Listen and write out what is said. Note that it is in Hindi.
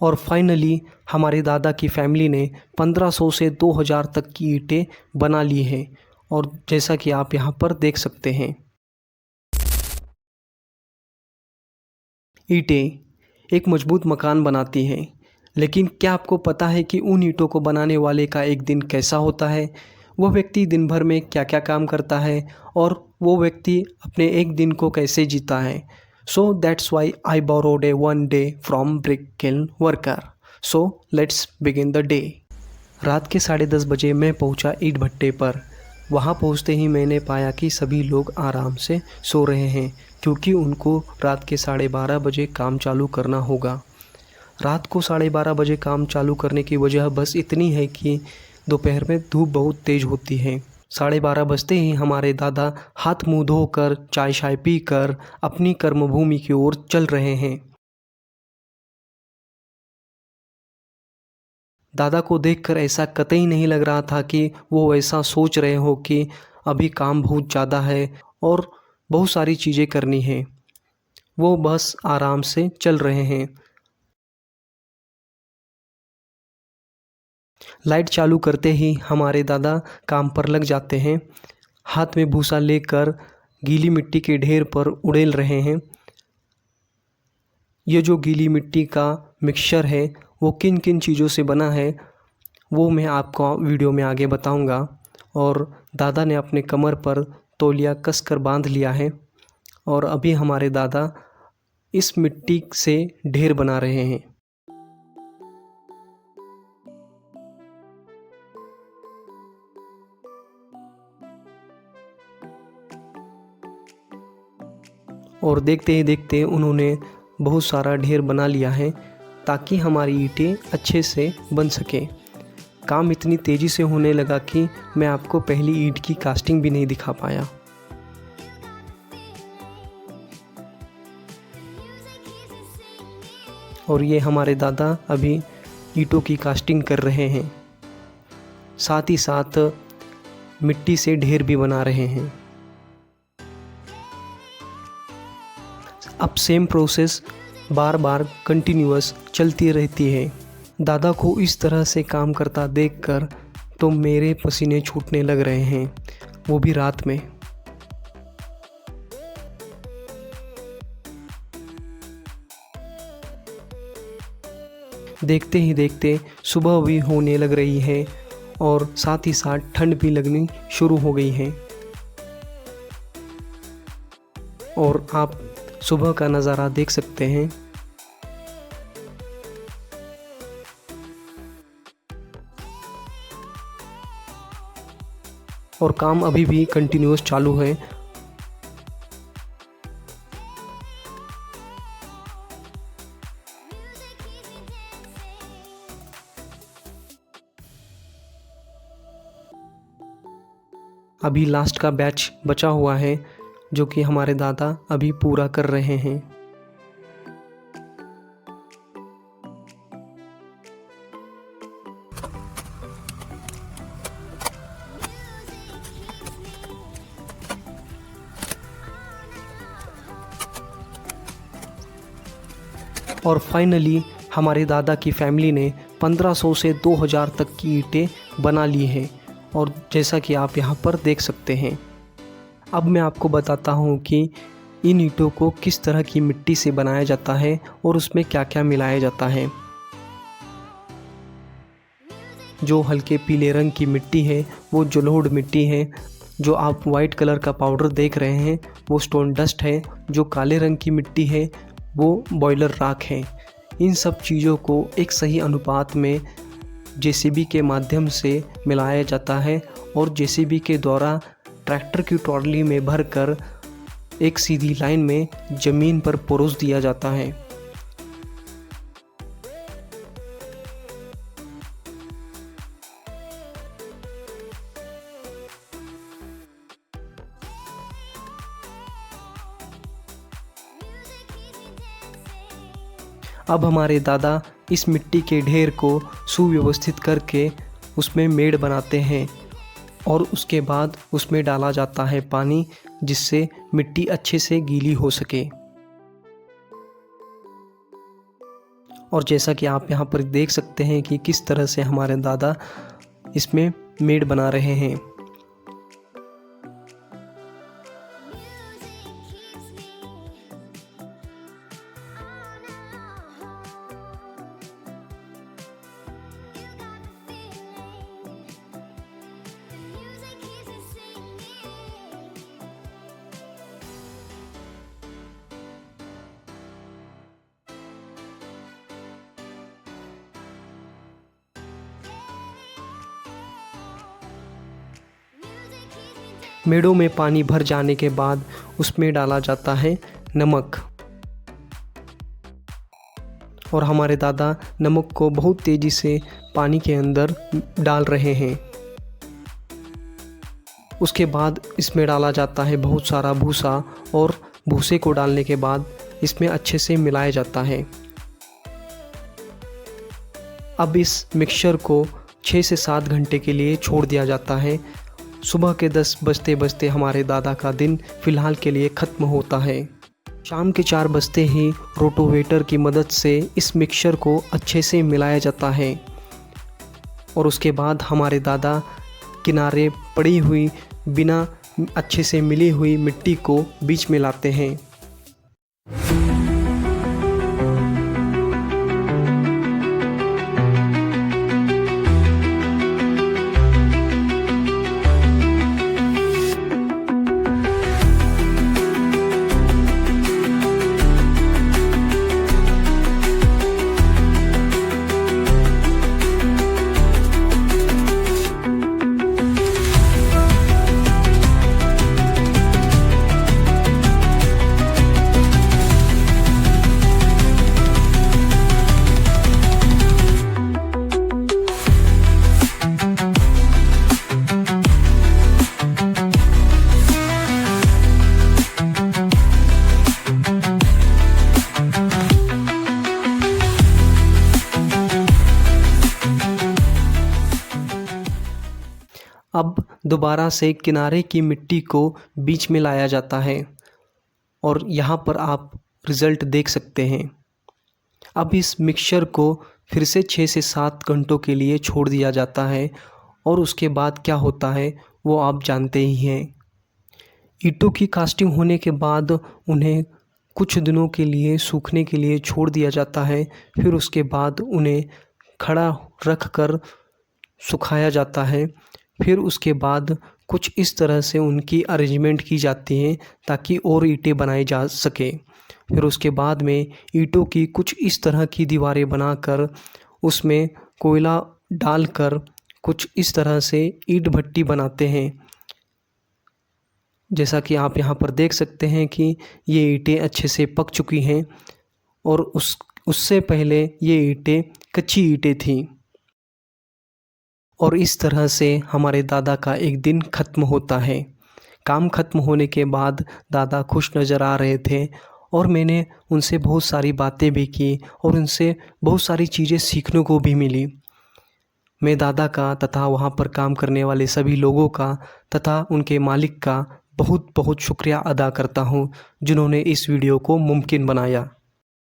और फाइनली हमारे दादा की फैमिली ने 1500 से 2000 तक की ईंटें बना ली हैं। और जैसा कि आप यहाँ पर देख सकते हैं, ईंटें एक मजबूत मकान बनाती हैं। लेकिन क्या आपको पता है कि उन ईंटों को बनाने वाले का एक दिन कैसा होता है? वह व्यक्ति दिन भर में क्या क्या काम करता है और वो व्यक्ति अपने एक दिन को कैसे जीता है? So that's why I borrowed A 1 day from brick kiln worker. So let's begin the day. रात के 10:30 बजे मैं पहुंचा ईंट भट्टे पर। वहां पहुंचते ही मैंने पाया कि सभी लोग आराम से सो रहे हैं, क्योंकि उनको रात के 12:30 बजे काम चालू करना होगा। रात को 12:30 बजे काम चालू करने की वजह बस इतनी है कि दोपहर में धूप बहुत तेज़ होती है। 12:30 बजते ही हमारे दादा हाथ मुँह धोकर चाय शाय पीकर अपनी कर्मभूमि की ओर चल रहे हैं। दादा को देखकर ऐसा कतई नहीं लग रहा था कि वो ऐसा सोच रहे हो कि अभी काम बहुत ज़्यादा है और बहुत सारी चीज़ें करनी हैं। वो बस आराम से चल रहे हैं। लाइट चालू करते ही हमारे दादा काम पर लग जाते हैं। हाथ में भूसा लेकर गीली मिट्टी के ढेर पर उड़ेल रहे हैं। ये जो गीली मिट्टी का मिक्सचर है वो किन किन चीज़ों से बना है वो मैं आपको वीडियो में आगे बताऊंगा। और दादा ने अपने कमर पर तौलिया कसकर बांध लिया है और अभी हमारे दादा इस मिट्टी से ढेर बना रहे हैं। और देखते ही देखते उन्होंने बहुत सारा ढेर बना लिया है ताकि हमारी ईंटें अच्छे से बन सके। काम इतनी तेज़ी से होने लगा कि मैं आपको पहली ईंट की कास्टिंग भी नहीं दिखा पाया। और ये हमारे दादा अभी ईंटों की कास्टिंग कर रहे हैं, साथ ही साथ मिट्टी से ढेर भी बना रहे हैं। अब सेम प्रोसेस बार बार कंटिन्यूअस चलती रहती है। दादा को इस तरह से काम करता देखकर तो मेरे पसीने छूटने लग रहे हैं, वो भी रात में। देखते ही देखते सुबह भी होने लग रही है और साथ ही साथ ठंड भी लगनी शुरू हो गई है। और आप सुबह का नज़ारा देख सकते हैं। और काम अभी भी कंटिन्यूअस चालू है। अभी लास्ट का बैच बचा हुआ है जो कि हमारे दादा अभी पूरा कर रहे हैं। और फाइनली हमारे दादा की फैमिली ने 1500 से 2000 तक की ईंटें बना ली हैं। और जैसा कि आप यहाँ पर देख सकते हैं, अब मैं आपको बताता हूँ कि इन ईंटों को किस तरह की मिट्टी से बनाया जाता है और उसमें क्या क्या मिलाया जाता है। जो हल्के पीले रंग की मिट्टी है वो जलोढ़ मिट्टी है। जो आप वाइट कलर का पाउडर देख रहे हैं वो स्टोन डस्ट है। जो काले रंग की मिट्टी है वो बॉयलर राख है। इन सब चीज़ों को एक सही अनुपात में जेसीबी के माध्यम से मिलाया जाता है और जेसीबी के द्वारा ट्रैक्टर की ट्रॉली में भरकर एक सीधी लाइन में ज़मीन पर परोस दिया जाता है। अब हमारे दादा इस मिट्टी के ढेर को सुव्यवस्थित करके उसमें मेड़ बनाते हैं और उसके बाद उसमें डाला जाता है पानी, जिससे मिट्टी अच्छे से गीली हो सके। और जैसा कि आप यहाँ पर देख सकते हैं कि किस तरह से हमारे दादा इसमें मेड़ बना रहे हैं। मेड़ों में पानी भर जाने के बाद उसमें डाला जाता है नमक, और हमारे दादा नमक को बहुत तेज़ी से पानी के अंदर डाल रहे हैं। उसके बाद इसमें डाला जाता है बहुत सारा भूसा, और भूसे को डालने के बाद इसमें अच्छे से मिलाया जाता है। अब इस मिक्सचर को 6 से 7 घंटे के लिए छोड़ दिया जाता है। सुबह के 10 बजते बजते हमारे दादा का दिन फ़िलहाल के लिए ख़त्म होता है। शाम के 4 बजते ही रोटोवेटर की मदद से इस मिक्सचर को अच्छे से मिलाया जाता है, और उसके बाद हमारे दादा किनारे पड़ी हुई बिना अच्छे से मिली हुई मिट्टी को बीच में लाते हैं। अब दोबारा से किनारे की मिट्टी को बीच में लाया जाता है, और यहाँ पर आप रिज़ल्ट देख सकते हैं। अब इस मिक्सचर को फिर से 6 से 7 घंटों के लिए छोड़ दिया जाता है, और उसके बाद क्या होता है वो आप जानते ही हैं। ईंटों की कास्टिंग होने के बाद उन्हें कुछ दिनों के लिए सूखने के लिए छोड़ दिया जाता है। फिर उसके बाद उन्हें खड़ा रख कर सुखाया जाता है। फिर उसके बाद कुछ इस तरह से उनकी अरेंजमेंट की जाती है ताकि और ईंटें बनाई जा सके। फिर उसके बाद में ईंटों की कुछ इस तरह की दीवारें बनाकर उसमें कोयला डालकर कुछ इस तरह से ईंट भट्टी बनाते हैं। जैसा कि आप यहाँ पर देख सकते हैं कि ये ईंटें अच्छे से पक चुकी हैं, और उससे पहले ये ईंटें कच्ची ईंटें थीं। और इस तरह से हमारे दादा का एक दिन ख़त्म होता है। काम ख़त्म होने के बाद दादा खुश नज़र आ रहे थे, और मैंने उनसे बहुत सारी बातें भी की और उनसे बहुत सारी चीज़ें सीखने को भी मिली। मैं दादा का तथा वहाँ पर काम करने वाले सभी लोगों का तथा उनके मालिक का बहुत बहुत शुक्रिया अदा करता हूँ जिन्होंने इस वीडियो को मुमकिन बनाया।